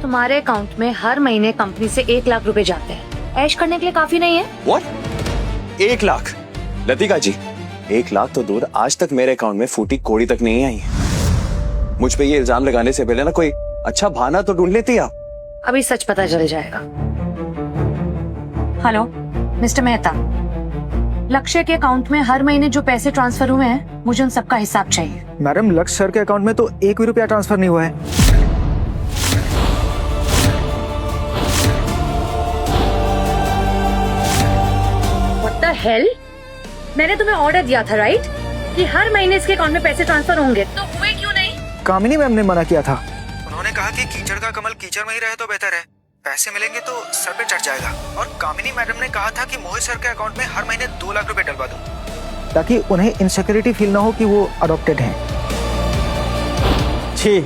तुम्हारे अकाउंट में हर महीने कंपनी से 1 लाख रुपए जाते हैं। ऐश करने के लिए काफी नहीं है? What? 1 लाख? लतिका जी, 1 लाख तो दूर, आज तक मेरे अकाउंट में फूटी कोड़ी तक नहीं आई। मुझ पे ये इल्जाम लगाने से पहले ना कोई अच्छा बहाना तो ढूंढ लेती आप। अभी सच पता चल जाएगा। हेलो मिस्टर मेहता, लक्ष्य के अकाउंट में हर महीने जो पैसे ट्रांसफर हुए हैं, मुझे उन सबका हिसाब चाहिए। मैडम, लक्ष्य सर के अकाउंट में तो 1 भी रुपया ट्रांसफर नहीं हुआ है। What the hell? मैंने तुम्हें ऑर्डर दिया था राइट, कि हर महीने इसके अकाउंट में पैसे ट्रांसफर होंगे, तो हुए क्यों नहीं? कामिनी मैम ने मना किया था। उन्होंने कहा कि कीचड़ का कमल कीचड़ में ही रहे तो बेहतर है, पैसे मिलेंगे तो सर पे चढ़ जाएगा। और कामिनी मैडम ने कहा था कि मोहित सर के अकाउंट में हर महीने 2 लाख रुपए डलवा दूं, ताकि उन्हें इनसिक्योरिटी फील ना हो कि वो अडॉप्टेड हैं। छी,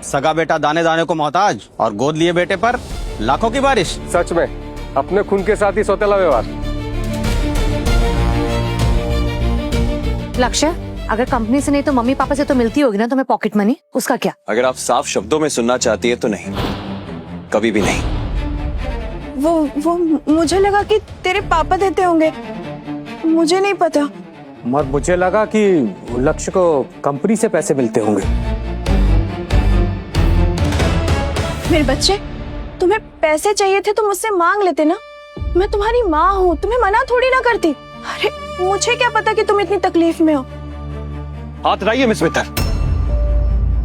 सगा बेटा दाने दाने को मोहताज और गोद लिए बेटे पर लाखों की बारिश। सच में अपने खून के साथ ही सौतेला व्यवहार। लक्ष्य, अगर कंपनी से नहीं तो मम्मी पापा से तो मिलती होगी ना तुम्हें पॉकेट मनी, उसका क्या? अगर आप साफ शब्दों में सुनना चाहती है तो नहीं, कभी भी नहीं। वो मुझे लगा कि तेरे पापा देते होंगे, मुझे नहीं पता। और मुझे लगा कि लक्ष्य को कंपनी से पैसे मिलते होंगे। मेरे बच्चे, तुम्हें पैसे चाहिए थे तो मुझसे मांग लेते ना, मैं तुम्हारी माँ हूँ, तुम्हें मना थोड़ी ना करती। अरे मुझे क्या पता कि तुम इतनी तकलीफ में हो। हाथ हटाइए मिस मित्तर।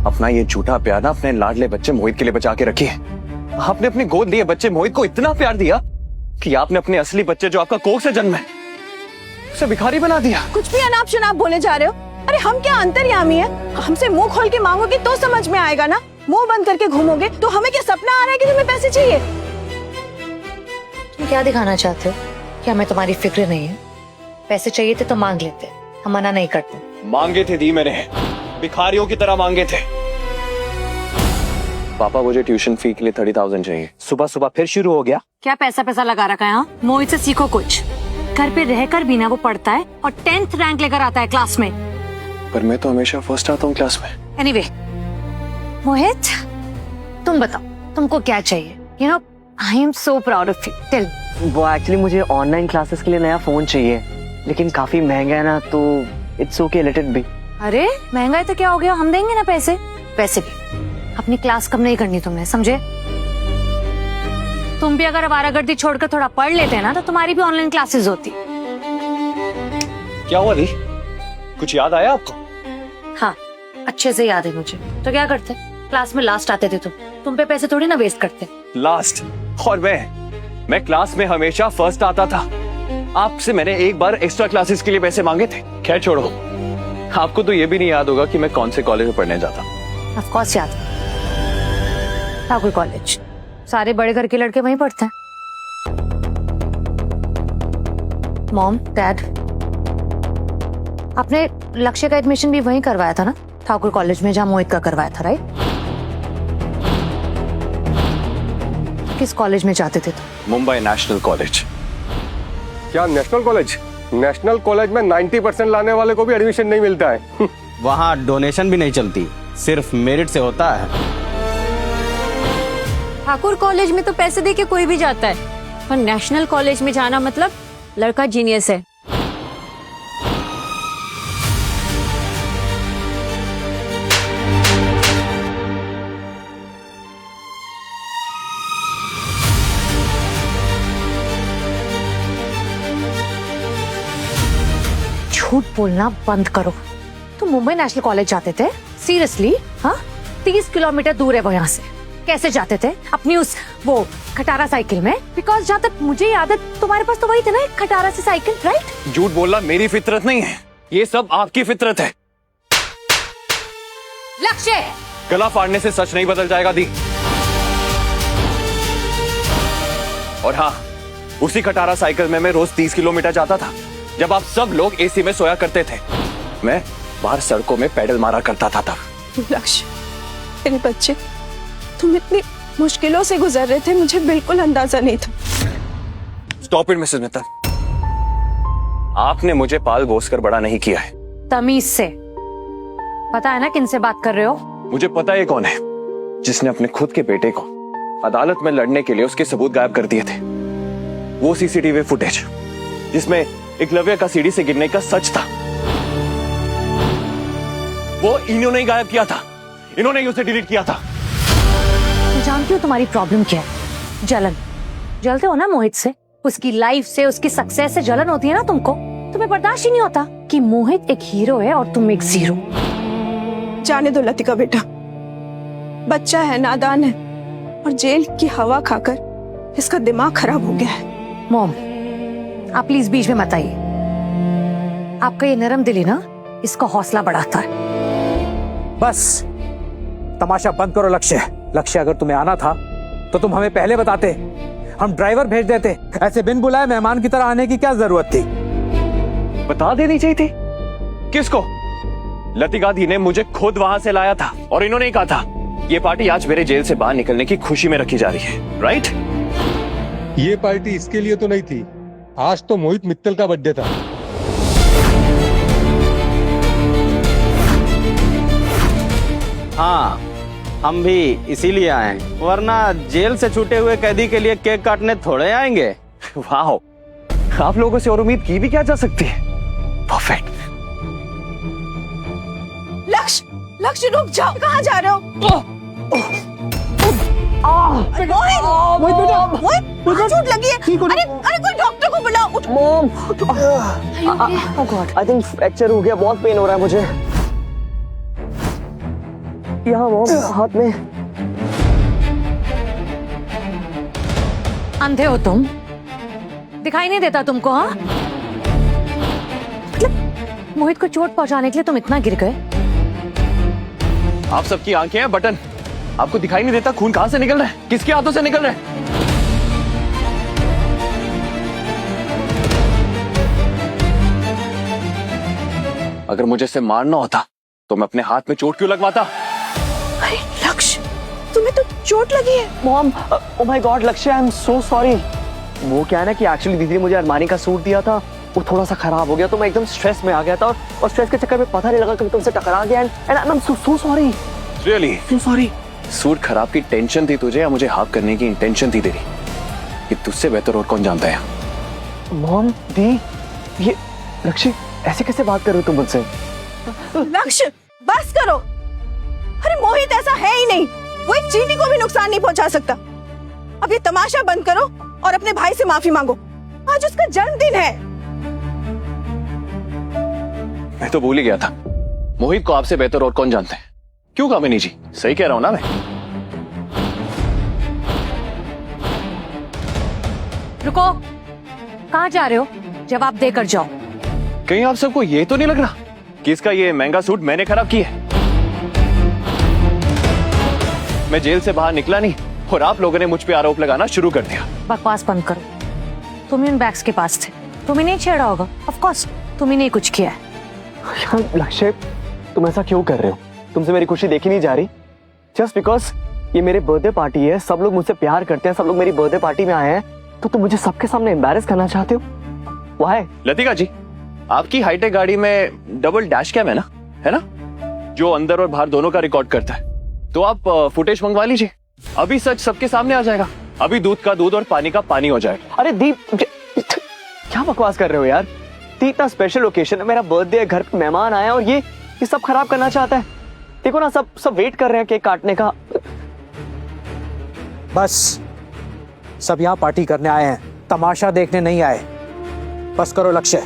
अपना ये झूठा प्यार ना अपने लाडले बच्चे मोहित के लिए बचा के रखिए। आपने अपने गोद लिए बच्चे मोहित को इतना प्यार दिया कि आपने अपने असली बच्चे जो आपका कोख से जन्म है, उसे भिखारी बना दिया। कुछ भी अनाप शनाप बोले जा रहे हो। अरे हम क्या अंतर्यामी है? हमसे मुंह खोल के मांगोगे तो समझ में आएगा ना, मुंह बंद करके घूमोगे तो हमें क्या सपना आ रहा है कि तुम्हें पैसे चाहिए? तुम क्या दिखाना चाहते हो कि हमें तुम्हारी फिक्र नहीं है? पैसे चाहिए थे तो मांग लेते, हम मना नहीं करते। मांगे थे दी मैंने, भिखारियों की तरह मांगे थे। पापा, मुझे ट्यूशन फी के लिए 30,000 चाहिए। सुबह सुबह फिर शुरू हो गया। क्या पैसा लगा रखा है? मोहित से सीखो कुछ। घर पे रहकर भी ना वो पढ़ता है और 10th रैंक लेकर आता है क्लास में। पर मैं तो हमेशा फर्स्ट आता हूँ क्लास में। एनीवे, मोहित तुम बताओ तुमको क्या चाहिए? You know I am so proud of you. Tell. वो एक्चुअली मुझे ऑनलाइन क्लासेस के लिए नया फोन चाहिए, लेकिन काफी महंगा है ना, तो it's okay, let it be. अरे महंगा है तो क्या हो गया, हम देंगे ना पैसे। वैसे भी अपनी क्लास कम नहीं करनी तुमने, समझे? तुम भी अगर आवारागर्दी छोड़कर थोड़ा पढ़ लेते ना तो तुम्हारी भी ऑनलाइन क्लासेस होती। क्या हुआ दी? कुछ याद आया आपको? हाँ, अच्छे से याद है मुझे। तो क्या करते? क्लास में लास्ट आते थे तुम पे पैसे थोड़ी ना वेस्ट करते। लास्ट? और मैं क्लास में हमेशा फर्स्ट आता था। आपसे मैंने एक बार एक्स्ट्रा क्लासेस के लिए पैसे मांगे थे। खैर छोड़ो, आपको तो ये भी नहीं याद होगा कि मैं कौन से कॉलेज में पढ़ने जाता। ऑफ कोर्स याद है, ठाकुर कॉलेज। सारे बड़े घर के लड़के वहीं पढ़ते हैं। मॉम, डैड, आपने लक्ष्य का एडमिशन भी वहीं करवाया था ना, ठाकुर कॉलेज में, जहां मोहित का करवाया था, राइट? किस कॉलेज में जाते थे तुम? Mumbai national college. क्या नेशनल कॉलेज? नेशनल कॉलेज में 90% लाने वाले को भी एडमिशन नहीं मिलता है। वहाँ डोनेशन भी नहीं चलती, सिर्फ मेरिट से होता है। ठाकुर कॉलेज में तो पैसे देके कोई भी जाता है, और नेशनल कॉलेज में जाना मतलब लड़का जीनियस है। झूठ बोलना बंद करो। तुम मुंबई नेशनल कॉलेज जाते थे? सीरियसली? हाँ, 30 किलोमीटर दूर है वो यहाँ से। कैसे जाते थे? अपनी उस वो खटारा साइकिल में? बिकॉज जहाँ तक मुझे याद है तुम्हारे पास तो वही थे ना, एक खटारा सी साइकिल, राइट? झूठ बोलना मेरी फितरत नहीं है, ये सब आपकी फितरत है। लक्ष्य, गला फाड़ने से सच नहीं बदल जाएगा दी। और हाँ, उसी खटारा साइकिल में मैं रोज 30 किलोमीटर जाता था, जब आप सब लोग एसी में सोया करते थे। मैं बाहर सड़कों में पैडल मारा करता था तब। लक्ष्य, मेरे बच्चे, तुम इतनी मुश्किलों से गुजर रहे थे, मुझे बिल्कुल अंदाजा नहीं था। Stop it Mrs Mittal. आपने मुझे पाल पोस कर बड़ा नहीं किया है। तमीज से। पता है ना किनसे बात कर रहे हो? मुझे पता है कौन है जिसने अपने खुद के बेटे को अदालत में लड़ने के लिए उसके सबूत गायब कर दिए थे। वो सीसीटीवी फुटेज जिसमें एकलव्य का सीढ़ी से गिरने का सच था, वो इन्होंने ही गायब किया था, इन्होंने ही उसे डिलीट किया था। मैं जानती हूँ तुम्हारी प्रॉब्लम क्या है, जलन। जलते हो ना मोहित से, उसकी लाइफ से, उसकी सक्सेस से जलन होती है ना तुमको। तुम्हें बर्दाश्त ही नहीं होता कि मोहित एक हीरो है और तुम एक जीरो। जाने दो लतिका बेटा, बच्चा है, नादान है, और जेल की हवा खाकर इसका दिमाग खराब हो गया है। मॉम, आप प्लीज बीच में मत आइए। आपका ये नरम दिली ना इसका हौसला बढ़ाता है। बस तमाशा बंद करो लक्ष्य। लक्ष्य, अगर तुम्हें आना था तो तुम हमें पहले बताते, हम ड्राइवर भेज देते। ऐसे बिन बुलाए मेहमान की तरह आने की क्या जरूरत थी? बता देनी चाहिए थी। किसको? लतिका दी ने मुझे खुद वहां से लाया था और इन्होंने ही कहा था ये पार्टी आज मेरे जेल से बाहर निकलने की खुशी में रखी जा रही है, राइट? ये पार्टी इसके लिए तो नहीं थी, आज तो मोहित मित्तल का बर्थडे था। हाँ, हम भी इसीलिए आए हैं, वरना जेल से छूटे हुए कैदी के लिए केक काटने थोड़े आएंगे। वाह, आप लोगों से और उम्मीद की भी क्या जा सकती है। परफेक्ट। लक्ष्य, लक्ष्य रुक जाओ, कहाँ जा रहे हो? मोहित बेटा, मोहित चोट लगी है। अरे अरे कोई डॉक्टर को बुलाओ। उठ। मॉम, आई थिंक फ्रैक्चर हो गया, बहुत पेन हो रहा है मुझे। यहाँ मॉम, हाथ में। अंधे हो तुम? दिखाई नहीं देता तुमको? हाँ, मतलब मोहित को चोट पहुंचाने के लिए तुम इतना गिर गए? आप सबकी आंखें हैं बटन, आपको दिखाई नहीं देता खून कहां से निकल रहा है, किसके हाथों से निकल रहा है? अगर मुझे इसे मारना होता तो मैं अपने हाथ में चोट क्यों लगवाता? अरे लक्ष्य, तुम्हें तो चोट लगी है। मॉम, ओ माय गॉड लक्ष्य, आई एम सो सॉरी। वो क्या है ना कि एक्चुअली दीदी ने मुझे अरमानी का सूट दिया था, वो थोड़ा सा खराब हो गया तो मैं एकदम स्ट्रेस में आ गया था, और स्ट्रेस के चक्कर में पता नहीं लगा कि तुमसे टकरा गया। And I am so sorry, really so sorry. Suit खराब की टेंशन थी तुझे या मुझे हाफ करने की इंटेंशन थी तेरी? ये तुझसे बेहतर और कौन जानता है? मॉम, दी, ये लक्ष्य ऐसे कैसे बात कर रहे हो तुम मुझसे? लक्ष्य बस करो। अरे मोहित ऐसा है ही नहीं, वो एक चींटी को भी नुकसान नहीं पहुंचा सकता। अब ये तमाशा बंद करो और अपने भाई से माफी मांगो, आज उसका जन्मदिन है। मैं तो भूल ही गया था, मोहित को आपसे बेहतर और कौन जानते हैं। क्यों कामिनी जी, सही कह रहा हूं ना मैं? रुको, कहाँ जा रहे हो? जवाब देकर जाओ। कहीं आप सबको ये तो नहीं लग रहा कि इसका ये महंगा सूट मैंने खराब किया है? मैं जेल से बाहर निकला नहीं और आप लोगों ने मुझ पे आरोप लगाना शुरू कर दिया। बकवास बंद करो। तुम ही उन बैग्स के पास थे, तुम्हें नहीं छेड़ा होगा। ऑफ कोर्स तुम ही नहीं कुछ किया है। लक्ष्य, तुम ऐसा क्यों कर रहे हो? तुमसे मेरी खुशी देखी नहीं जा रही? जस्ट बिकॉज ये मेरे बर्थडे पार्टी है, सब लोग मुझसे प्यार करते हैं, सब लोग मेरी बर्थडे पार्टी में आए हैं, तो तुम मुझे सबके सामने एम्बैरेस करना चाहते हो? व्हाई? लतिका जी, आपकी हाईटेक गाड़ी में डबल डैश कैम है ना, जो अंदर और बाहर दोनों का रिकॉर्ड करता है। तो आप फुटेज मंगवा लीजिए, अभी सच सबके सामने आ जाएगा। अभी दूध का दूध और पानी का पानी हो जाएगा। अरे दीप, क्या बकवास कर रहे हो यार? इतना स्पेशल ओकेजन है, मेरा बर्थडे है, घर पे मेहमान आए हैं और ये सब खराब करना चाहता है। देखो ना, सब वेट कर रहे हैं केक काटने का। बस, सब यहाँ पार्टी करने आए हैं, तमाशा देखने नहीं आए। बस करो लक्ष्य,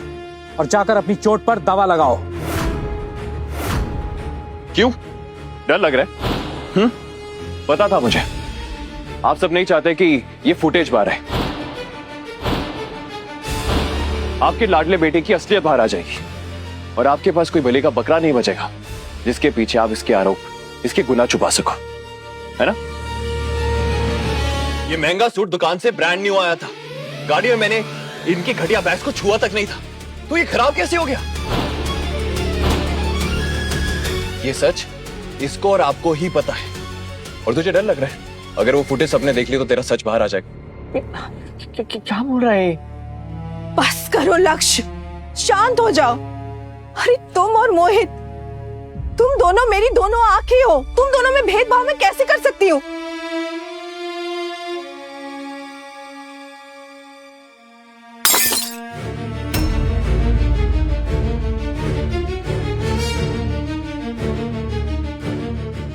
और जाकर अपनी चोट पर दवा लगाओ। क्यों डर लग रहा है? पता था मुझे, आप सब नहीं चाहते कि ये फुटेज बाहर आए। आपके लाडले बेटे की असलियत बाहर आ जाएगी और आपके पास कोई बलि का बकरा नहीं बचेगा जिसके पीछे आप इसके आरोप, इसके गुनाह छुपा सको, है ना? ये महंगा सूट दुकान से ब्रांड न्यू आया था, गाड़ी में मैंने इनके घटिया बैग्स को छुआ तक नहीं था, तो ये खराब कैसे हो गया? ये सच इसको और आपको ही पता है, और तुझे डर लग रहा है अगर वो फुटेज सबने देख ली तो तेरा सच बाहर आ जाएगा। क्या बोल रहा है? बस करो लक्ष्य, शांत हो जाओ। अरे तुम और मोहित, तुम दोनों मेरी दोनों आंखें हो, तुम दोनों में भेदभाव मैं कैसे कर सकती हूँ?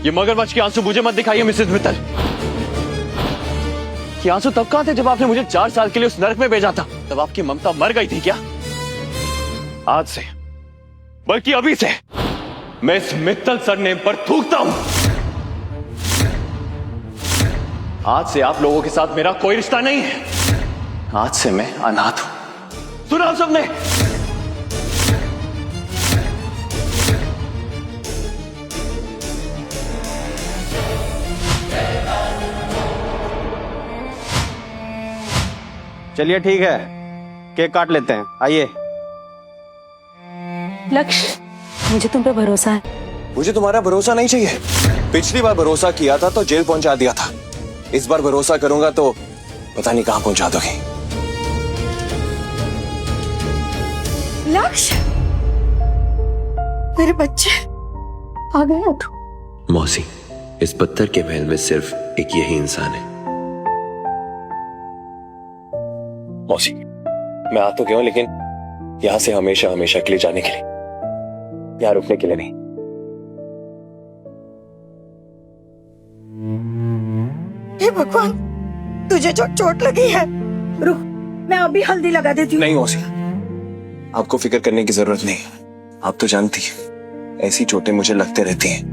ये मगरमच्छ के आंसू मुझे मत दिखाइए मिसेस मित्तल। ये आंसू तब कहां थे जब आपने मुझे 4 साल के लिए उस नरक में भेजा था? तब आपकी ममता मर गई थी क्या? आज से, बल्कि अभी से, मैं इस मित्तल सरनेम पर थूकता हूं। आज से आप लोगों के साथ मेरा कोई रिश्ता नहीं है। आज से मैं अनाथ हूं। सुना आप सबने? चलिए ठीक है, केक काट लेते हैं, आइए। लक्ष्य, मुझे तुम पे भरोसा है। मुझे तुम्हारा भरोसा नहीं चाहिए। पिछली बार भरोसा किया था तो जेल पहुंचा दिया था। इस बार भरोसा करूंगा तो पता नहीं कहां पहुंचा दोगे। लक्ष्य, मेरे बच्चे आ गए हो तुम। मौसी, इस पत्थर के महल में सिर्फ एक यही इंसान है। मौसी, मैं आ तो गया हूं, लेकिन यहां से हमेशा हमेशा के लिए जाने के लिए, यहां रुकने के लिए नहीं। हे भगवान, तुझे जो चोट लगी है, रुक, मैं अभी हल्दी लगा देती हूँ। नहीं मौसी, आपको फिक्र करने की जरूरत नहीं। आप तो जानती हैं, ऐसी चोटें मुझे लगते रहती हैं।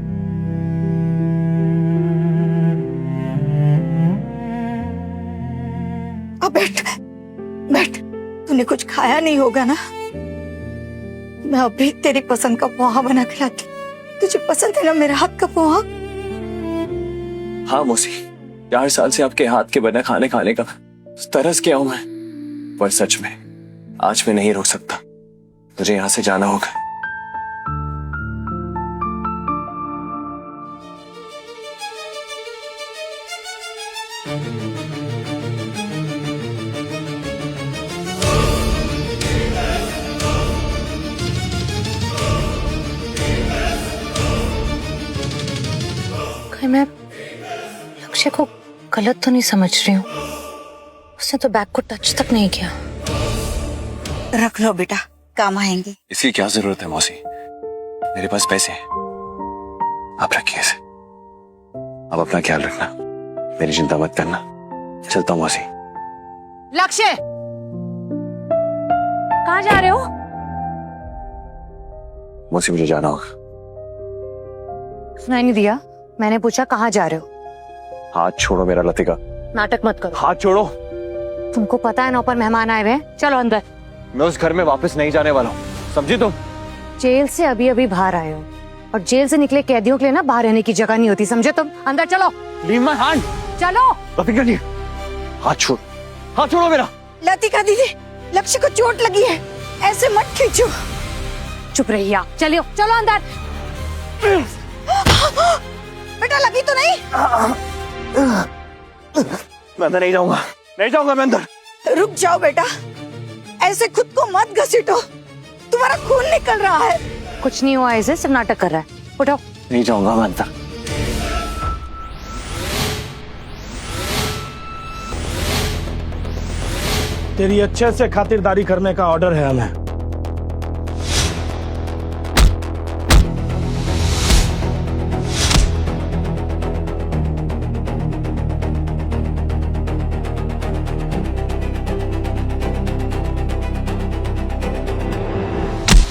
अब बैठ बैठ, तूने कुछ खाया नहीं होगा ना? मैं अभी तेरी पसंद का पोहा बना के लाती। तुझे पसंद है ना मेरे हाथ का पोहा? हाँ मौसी, 4 साल से आपके हाथ के बना खाने खाने का तरस गया हूं मैं। पर सच में आज मैं नहीं रोक सकता। मुझे यहां से जाना होगा। कहीं मैं लक्ष्य को गलत तो नहीं समझ रही हूँ? उसने तो बैग को टच तक नहीं किया। रख लो बेटा, काम आएंगे। इसकी क्या जरूरत है मौसी? मेरे पास पैसे हैं, आप रखिए इसे। आप अपना ख्याल रखना, मेरी चिंता मत करना। चलता हूँ मौसी। लक्ष्य, कहाँ जा रहे हो? मौसी मुझे जाना होगा। सुनाई नहीं दिया? मैंने पूछा कहाँ जा रहे हो? हाथ छोड़ो मेरा लतिका। नाटक मत करो। हाथ छोड़ो। तुमको पता है ना ऊपर मेहमान आए हुए हैं। चलो अंदर। मैं उस घर में वापस नहीं जाने वाला हूँ, समझी तुम? जेल से अभी अभी बाहर आए हो, और जेल से निकले कैदियों के लिए ना बाहर रहने की जगह नहीं होती, समझे तुम? अंदर चलो। Leave my hand. चलो। लतिका जी, हाथ छोड़, हाथ छोड़ो मेरा। लतिका दीदी, लक्ष्य को चोट लगी है, ऐसे मत खींचो। चुप रहिए आप। चलिए, चलो अंदर। बेटा लगी तो नहीं? मैं अंदर नहीं जाऊंगा, नहीं जाऊंगा मैं अंदर। रुक जाओ बेटा, ऐसे खुद को मत घसीटो, तुम्हारा खून निकल रहा है। कुछ नहीं हुआ, ऐसे सब नाटक कर रहा है। उठो। नहीं जाऊंगा मैं अंदर। तेरी अच्छे से खातिरदारी करने का ऑर्डर है हमें।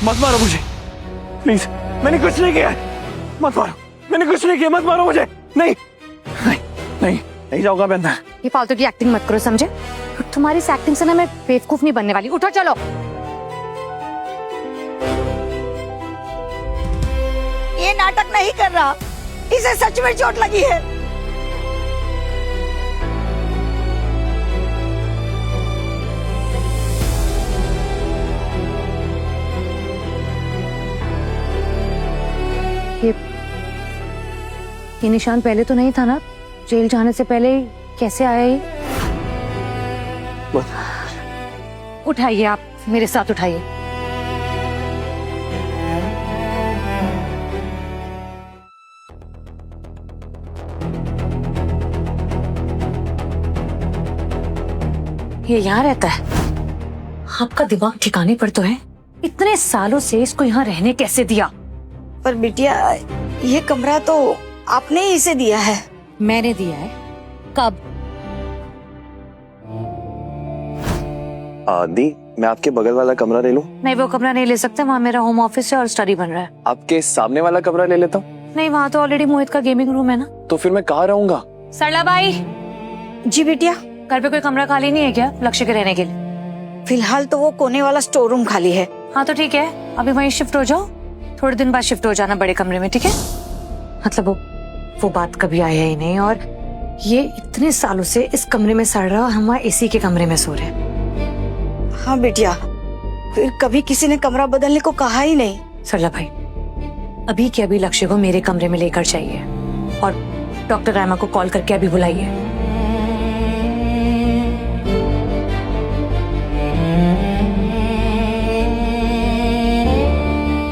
मत मारो मुझे प्लीज, मैंने कुछ नहीं किया है। मत मारो, मैंने कुछ नहीं किया, मत मारो मुझे। नहीं नहीं नहीं, नहीं जाऊंगा मैं अंदर। ये फालतू की एक्टिंग मत करो, समझे? तुम्हारी इस एक्टिंग से ना मैं बेवकूफ नहीं बनने वाली। उठो चलो। ये नाटक नहीं कर रहा, इसे सच में चोट लगी है। ये निशान पहले तो नहीं था ना? जेल जाने से पहले कैसे आया ये? उठाइए आप, मेरे साथ उठाइए। ये यहाँ रहता है? आपका दिमाग ठिकाने पर तो है? इतने सालों से इसको यहाँ रहने कैसे दिया? पर बिटिया, ये कमरा तो आपने ही इसे दिया है। मैंने दिया है? कब? दी, मैं आपके बगल वाला कमरा ले लूं? नहीं, वो कमरा नहीं ले सकते, वहाँ मेरा होम ऑफिस है और स्टडी बन रहा है। आपके सामने वाला कमरा ले लेता हूँ। नहीं, वहाँ तो ऑलरेडी मोहित का गेमिंग रूम है ना। तो फिर मैं कहाँ रहूंगा? सरला बाई। जी बिटिया। घर पे कोई कमरा खाली नहीं है क्या लक्ष्य के रहने के लिए? फिलहाल तो वो कोने वाला स्टोर रूम खाली है। हाँ तो ठीक है, अभी वहीं शिफ्ट हो जाओ, थोड़े दिन बाद शिफ्ट हो जाना बड़े कमरे में, ठीक है? मतलब वो बात कभी आया ही नहीं, और ये इतने सालों से इस कमरे में सड़ रहा, हम वहाँ एसी के कमरे में सो रहे हैं। हाँ बिटिया, फिर कभी किसी ने कमरा बदलने को कहा ही नहीं। सरला भाई, अभी के अभी लक्ष्य को मेरे कमरे में लेकर चाहिए, और डॉक्टर रामा को कॉल करके अभी बुलाइए।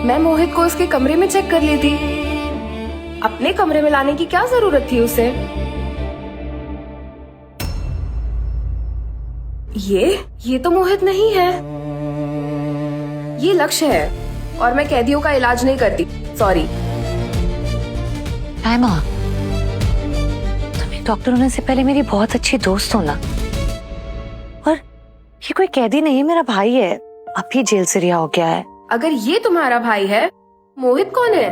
मैं मोहित को उसके कमरे में चेक कर ली थी, अपने कमरे में लाने की क्या जरूरत थी उसे? ये तो मोहित नहीं है, ये लक्ष्य है, और मैं कैदियों का इलाज नहीं करती, सॉरी। रामा, तुम्हें डॉक्टर होने से पहले मेरी बहुत अच्छी दोस्त हो ना, और ये कोई कैदी नहीं है, मेरा भाई है, अभी जेल से रिहा हो गया है। अगर ये तुम्हारा भाई है, मोहित कौन है?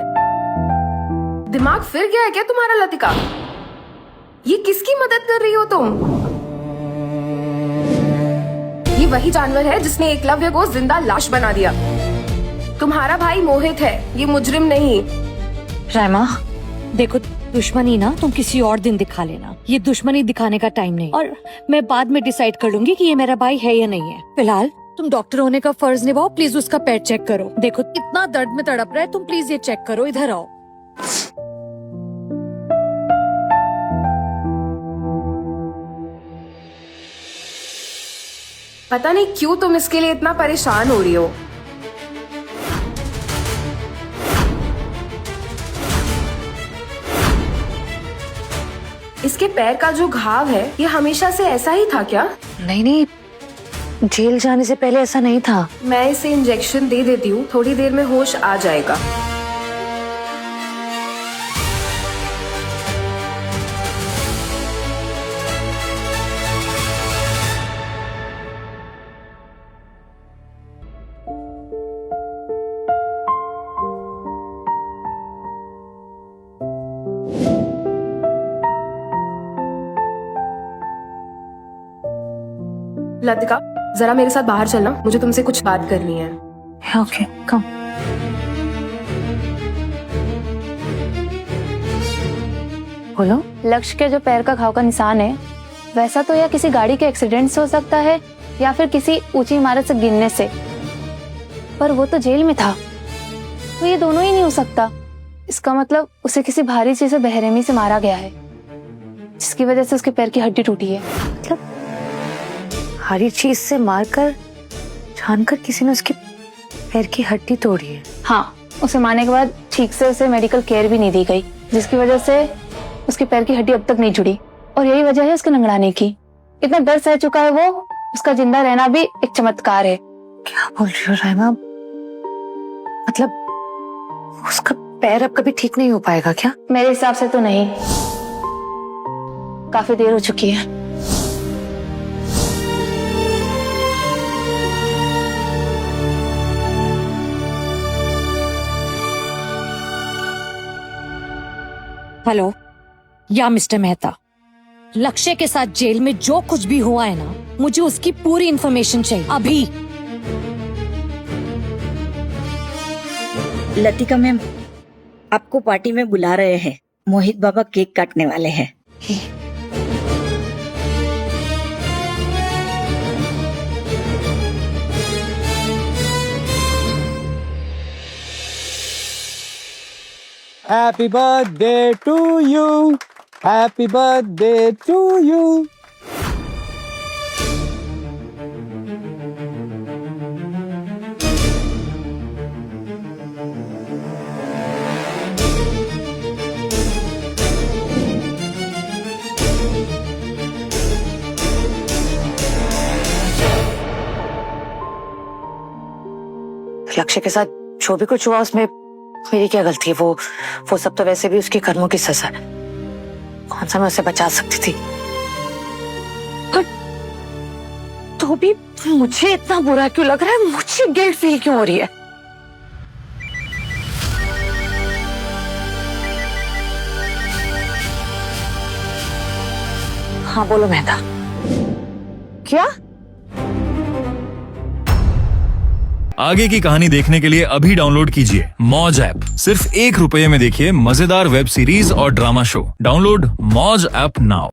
दिमाग फिर गया है क्या तुम्हारा लतिका? ये किसकी मदद कर रही हो तुम? ये वही जानवर है जिसने एकलव्य को जिंदा लाश बना दिया। तुम्हारा भाई मोहित है, ये मुजरिम नहीं। रामा देखो, दुश्मनी ना तुम किसी और दिन दिखा लेना, ये दुश्मनी दिखाने का टाइम नहीं, और मैं बाद में डिसाइड कर लूंगी कि ये मेरा भाई है या नहीं है। फिलहाल तुम डॉक्टर होने का फर्ज निभाओ, प्लीज उसका पेट चेक करो। देखो कितना दर्द में तड़प रहा है, तुम प्लीज ये चेक करो, इधर आओ। पता नहीं क्यों तुम इसके लिए इतना परेशान हो रही हो। इसके पैर का जो घाव है, ये हमेशा से ऐसा ही था क्या? नहीं, जेल जाने से पहले ऐसा नहीं था। मैं इसे इंजेक्शन दे देती हूँ, थोड़ी देर में होश आ जाएगा। लतिका, जरा मेरे साथ बाहर चलना, मुझे तुमसे कुछ बात करनी है। ओके, कम। बोलो। लक्ष्य के जो पैर का घाव का निशान है, वैसा तो या किसी गाड़ी के एक्सीडेंट से हो सकता है या फिर किसी ऊंची इमारत से गिरने से, पर वो तो जेल में था, तो ये दोनों ही नहीं हो सकता। इसका मतलब उसे किसी भारी चीज से बेरहमी से मारा गया है, जिसकी वजह से उसके पैर की हड्डी टूटी है। मतलब भारी चीज से मारकर जानकर किसी ने उसकी पैर की हड्डी तोड़ी है? हाँ, उसे मारने के बाद ठीक से उसे मेडिकल केयर भी नहीं दी गई, जिसकी वजह से उसके पैर की हड्डी अब तक नहीं जुड़ी, और यही वजह है उसके लंगड़ाने की। इतना दर्द सह चुका है वो, उसका जिंदा रहना भी एक चमत्कार है। क्या बोल रही हो राइमा? मतलब उसका पैर अब कभी ठीक नहीं हो पाएगा क्या? मेरे हिसाब से तो नहीं, काफी देर हो चुकी है। हेलो, या मिस्टर मेहता, लक्ष्य के साथ जेल में जो कुछ भी हुआ है ना, मुझे उसकी पूरी इंफॉर्मेशन चाहिए अभी। लतिका मैम, आपको पार्टी में बुला रहे हैं, मोहित बाबा केक काटने वाले हैं। Happy birthday to you, happy birthday to you. Lakshya के साथ जो भी कुछ हुआ उसमें मेरी क्या गलती है? वो सब तो वैसे भी उसके कर्मों की सजा है। कौन सा मैं उसे बचा सकती थी? पर तो भी मुझे इतना बुरा क्यों लग रहा है? मुझे गिल्ट फील क्यों हो रही है? हाँ बोलो मेहंदा। क्या? आगे की कहानी देखने के लिए अभी डाउनलोड कीजिए मौज ऐप। सिर्फ ₹1 में देखिए मजेदार वेब सीरीज और ड्रामा शो। डाउनलोड मौज ऐप नाउ।